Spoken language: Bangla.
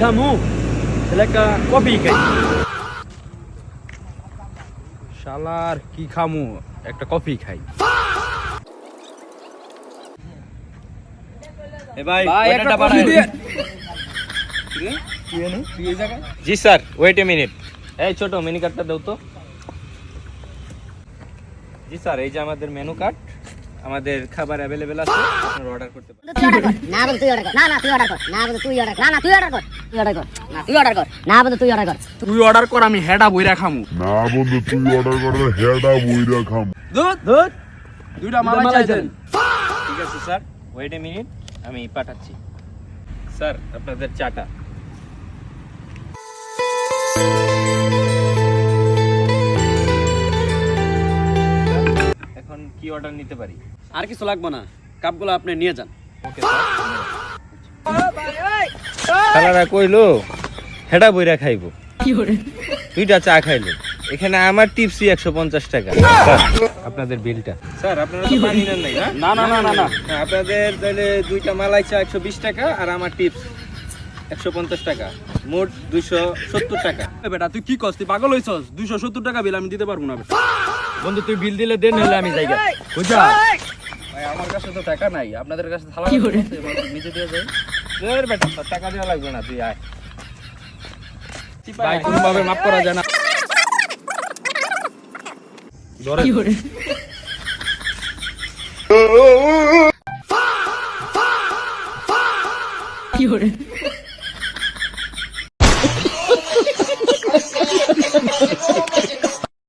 খামু তাহলে একটা কফি খাই। শালার কি খামু, একটা কফি খাই। এ ভাই ওয়েটারটা পাঠাই। জি স্যার, ওয়েট এ মিনিট। এই ছোট মেনু কার্ডটা দাও তো। জি স্যার, এই যে আমাদের মেনু কার্ড, আমাদের খাবার অ্যাভেলেবেল আছে, আপনারা অর্ডার করতে পারেন। না বন্ধু তুই অর্ডার কর, না তুই অর্ডার কর, না বন্ধু তুই অর্ডার কর, না তুই অর্ডার কর, তুই অর্ডার কর, না তুই অর্ডার কর, না বন্ধু তুই অর্ডার কর। তুই অর্ডার কর, আমি হেডা বইরা খামু। না বন্ধু তুই অর্ডার করে হেডা বইরা খাম। দুধ দুইটা মালাই দেন। ঠিক আছে স্যার, ওয়েট এ মিনিট, আমি পাঠাচ্ছি। স্যার, আপনাদের চাটা। এখন কি অর্ডার নিতে পারি? আর কিছু লাগবে না, কাপগুলো আপনি নিয়ে যান। Okay sir. খালারা কইলো হেডা বইরা খাইবো, দুইটা চা খাইলো। এখানে আমার টিপসই 150 টাকা। আপনাদের বিলটা। স্যার, আপনারা তো পানি নেন নাই না? না না না না না, হ্যাঁ, আপনাদের তাহলে দুইটা মালাই চা 120 টাকা আর আমার টিপস 150 টাকা, মোট 270 টাকা। এ বেটা তুই কি কস, তুই পাগল হইছস? 270 টাকা বিল আমি দিতে পারবো না বেটা। বন্ধু তুই বিল দিলে দেন, হলে আমি যাইগা। বুঝছা ভাই, আমার কাছে তো টাকা নাই, আপনাদের কাছে থালা আছে, নিচে দিয়ে যাই। তোর বেটা তোর টাকা দেওয়া লাগবে না, তুই আয়। ভাই কোনোভাবে মাফ করা যায় না। কি করে